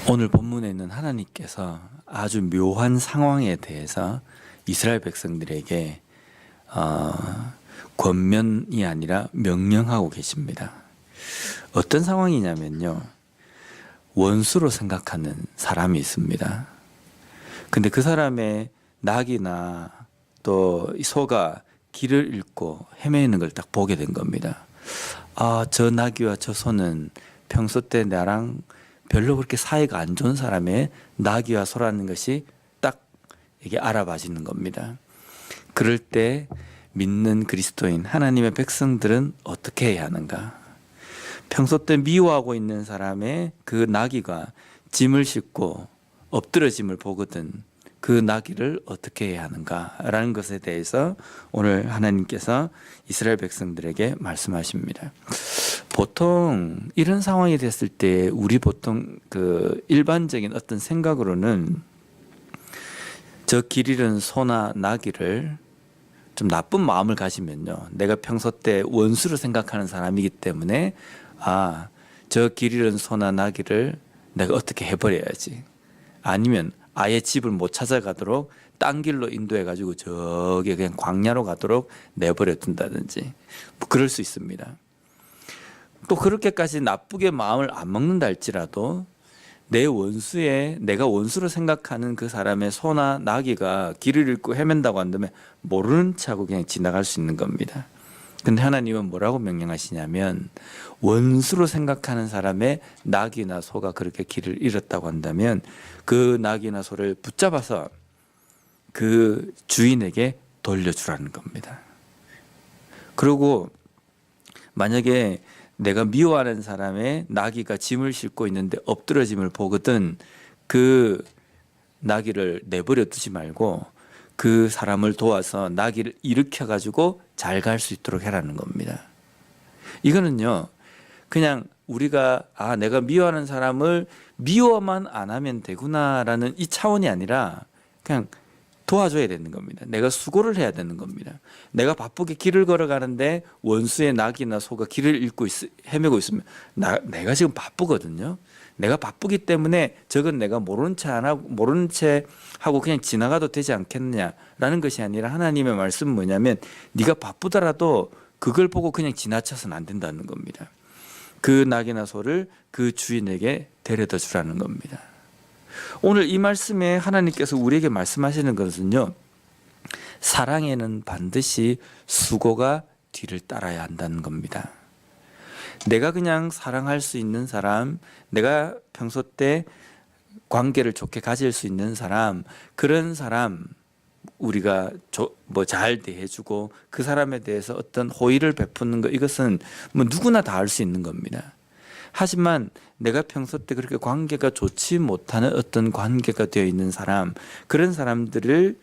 오늘 본문에는 하나님께서 아주 묘한 상황에 대해서 이스라엘 백성들에게 권면이 아니라 명령하고 계십니다. 어떤 상황이냐면요, 원수로 생각하는 사람이 있습니다. 근데 그 사람의 낙이나 또 소가 길을 잃고 헤매는 걸 딱 보게 된 겁니다. 저 나귀와 저 소는 평소 때 나랑 별로 그렇게 사이가 안 좋은 사람의 나귀와 소라는 것이 딱 이게 알아봐지는 겁니다. 그럴 때 믿는 그리스도인 하나님의 백성들은 어떻게 해야 하는가? 평소 때 미워하고 있는 사람의 그 나귀가 짐을 싣고 엎드러짐을 보거든 그 나귀를 어떻게 해야 하는가라는 것에 대해서 오늘 하나님께서 이스라엘 백성들에게 말씀하십니다. 보통 이런 상황이 됐을 때 우리 보통 그 일반적인 어떤 생각으로는 저 길 잃은 소나 나귀를 좀 나쁜 마음을 가지면요, 내가 평소 때 원수로 생각하는 사람이기 때문에 저 길 잃은 소나 나귀를 내가 어떻게 해버려야지, 아니면 아예 집을 못 찾아가도록 딴 길로 인도해가지고 저기 그냥 광야로 가도록 내버려 둔다든지 뭐 그럴 수 있습니다. 또 그렇게까지 나쁘게 마음을 안 먹는다 할지라도 내 원수의, 내가 원수로 생각하는 그 사람의 소나 나귀가 길을 잃고 헤맨다고 한다면 모르는 척하고 그냥 지나갈 수 있는 겁니다. 근데 하나님은 뭐라고 명령하시냐면, 원수로 생각하는 사람의 나귀나 소가 그렇게 길을 잃었다고 한다면 그 나귀나 소를 붙잡아서 그 주인에게 돌려주라는 겁니다. 그리고 만약에 내가 미워하는 사람의 나귀가 짐을 싣고 있는데 엎드러짐을 보거든 그 나귀를 내버려 두지 말고 그 사람을 도와서 나귀를 일으켜 가지고 잘 갈 수 있도록 해라는 겁니다. 이거는요, 그냥 우리가 내가 미워하는 사람을 미워만 안 하면 되구나라는 이 차원이 아니라 그냥 도와줘야 되는 겁니다. 내가 수고를 해야 되는 겁니다. 내가 바쁘게 길을 걸어가는데 원수의 낙이나 소가 길을 잃고 헤매고 있으면 내가 지금 바쁘거든요. 내가 바쁘기 때문에 저건 내가 모르는 채 하고 그냥 지나가도 되지 않겠느냐라는 것이 아니라, 하나님의 말씀은 뭐냐면 네가 바쁘더라도 그걸 보고 그냥 지나쳐서는 안 된다는 겁니다. 그 낙이나 소를 그 주인에게 데려다 주라는 겁니다. 오늘 이 말씀에 하나님께서 우리에게 말씀하시는 것은요, 사랑에는 반드시 수고가 뒤를 따라야 한다는 겁니다. 내가 그냥 사랑할 수 있는 사람, 내가 평소 때 관계를 좋게 가질 수 있는 사람, 그런 사람 우리가 잘 대해주고 그 사람에 대해서 어떤 호의를 베푸는 것, 이것은 누구나 다 할 수 있는 겁니다. 하지만 내가 평소 때 그렇게 관계가 좋지 못하는 어떤 관계가 되어 있는 사람, 그런 사람들을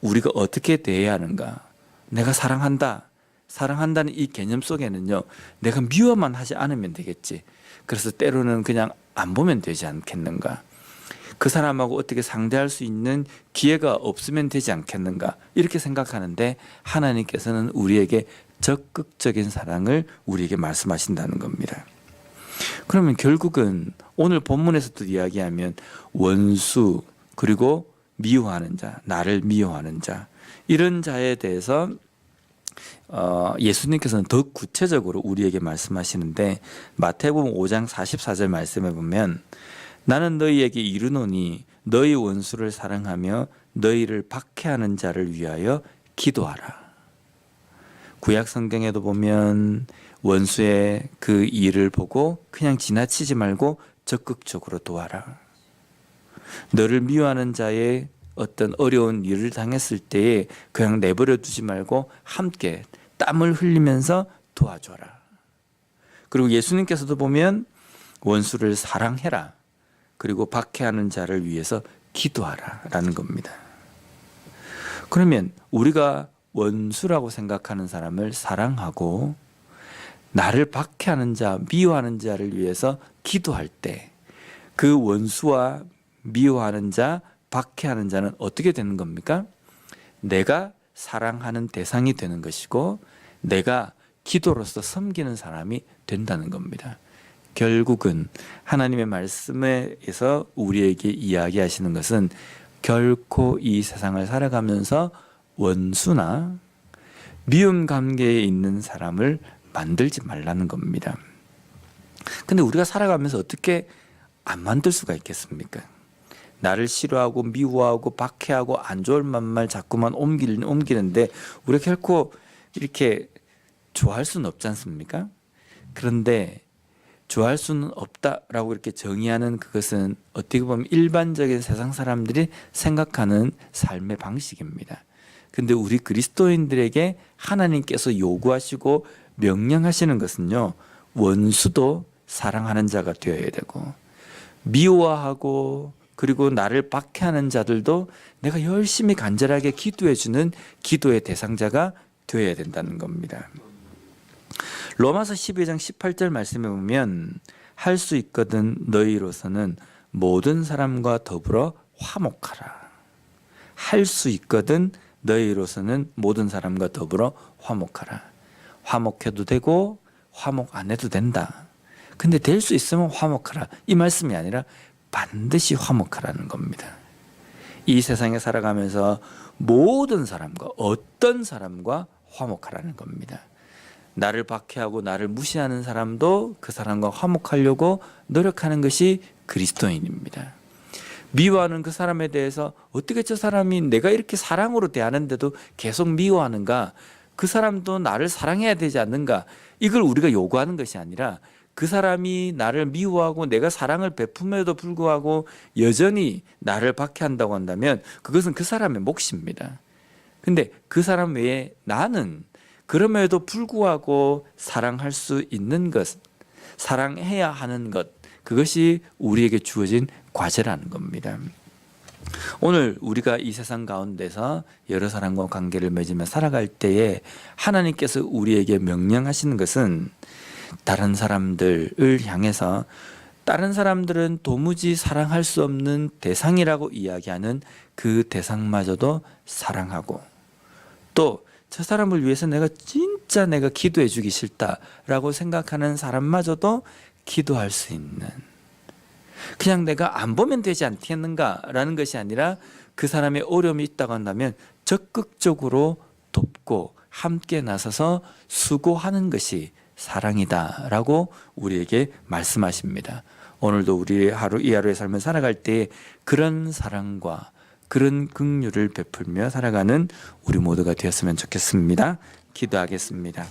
우리가 어떻게 대해야 하는가? 내가 사랑한다는 이 개념 속에는요, 내가 미워만 하지 않으면 되겠지. 그래서 때로는 그냥 안 보면 되지 않겠는가? 그 사람하고 어떻게 상대할 수 있는 기회가 없으면 되지 않겠는가? 이렇게 생각하는데 하나님께서는 우리에게 적극적인 사랑을 우리에게 말씀하신다는 겁니다. 그러면 결국은 오늘 본문에서도 이야기하면 원수, 그리고 미워하는 자, 나를 미워하는 자, 이런 자에 대해서 예수님께서는 더 구체적으로 우리에게 말씀하시는데, 마태복음 5장 44절 말씀에 보면 나는 너희에게 이르노니 너희 원수를 사랑하며 너희를 박해하는 자를 위하여 기도하라. 구약 성경에도 보면 원수의 그 일을 보고 그냥 지나치지 말고 적극적으로 도와라. 너를 미워하는 자의 어떤 어려운 일을 당했을 때에 그냥 내버려 두지 말고 함께 땀을 흘리면서 도와줘라. 그리고 예수님께서도 보면 원수를 사랑해라. 그리고 박해하는 자를 위해서 기도하라 라는 겁니다. 그러면 우리가 원수라고 생각하는 사람을 사랑하고 나를 박해하는 자, 미워하는 자를 위해서 기도할 때 그 원수와 미워하는 자, 박해하는 자는 어떻게 되는 겁니까? 내가 사랑하는 대상이 되는 것이고 내가 기도로서 섬기는 사람이 된다는 겁니다. 결국은 하나님의 말씀에서 우리에게 이야기하시는 것은 결코 이 세상을 살아가면서 원수나 미움 관계에 있는 사람을 만들지 말라는 겁니다. 근데 우리가 살아가면서 어떻게 안 만들 수가 있겠습니까? 나를 싫어하고 미워하고 박해하고 안 좋을 만말 자꾸만 옮기는데 우리가 결코 이렇게 좋아할 수는 없지 않습니까? 그런데 좋아할 수는 없다라고 이렇게 정의하는 그것은 어떻게 보면 일반적인 세상 사람들이 생각하는 삶의 방식입니다. 근데 우리 그리스도인들에게 하나님께서 요구하시고 명령하시는 것은요, 원수도 사랑하는 자가 되어야 되고, 미워하고 그리고 나를 박해하는 자들도 내가 열심히 간절하게 기도해주는 기도의 대상자가 되어야 된다는 겁니다. 로마서 12장 18절 말씀에 보면 할 수 있거든 너희로서는 모든 사람과 더불어 화목하라. 할 수 있거든 너희로서는 모든 사람과 더불어 화목하라. 화목해도 되고 화목 안 해도 된다. 근데 될 수 있으면 화목하라. 이 말씀이 아니라 반드시 화목하라는 겁니다. 이 세상에 살아가면서 모든 사람과 어떤 사람과 화목하라는 겁니다. 나를 박해하고 나를 무시하는 사람도 그 사람과 화목하려고 노력하는 것이 그리스도인입니다. 미워하는 그 사람에 대해서 어떻게 저 사람이 내가 이렇게 사랑으로 대하는데도 계속 미워하는가? 그 사람도 나를 사랑해야 되지 않는가? 이걸 우리가 요구하는 것이 아니라 그 사람이 나를 미워하고 내가 사랑을 베품에도 불구하고 여전히 나를 박해한다고 한다면 그것은 그 사람의 몫입니다. 근데 그 사람 외에 나는 그럼에도 불구하고 사랑할 수 있는 것, 사랑해야 하는 것, 그것이 우리에게 주어진 과제라는 겁니다. 오늘 우리가 이 세상 가운데서 여러 사람과 관계를 맺으며 살아갈 때에 하나님께서 우리에게 명령하시는 것은 다른 사람들을 향해서 다른 사람들은 도무지 사랑할 수 없는 대상이라고 이야기하는 그 대상마저도 사랑하고, 또 저 사람을 위해서 내가 기도해 주기 싫다라고 생각하는 사람마저도 기도할 수 있는, 그냥 내가 안 보면 되지 않겠는가라는 것이 아니라 그 사람의 어려움이 있다고 한다면 적극적으로 돕고 함께 나서서 수고하는 것이 사랑이다라고 우리에게 말씀하십니다. 오늘도 우리 이 하루의 삶을 살아갈 때 그런 사랑과 그런 긍휼을 베풀며 살아가는 우리 모두가 되었으면 좋겠습니다. 기도하겠습니다.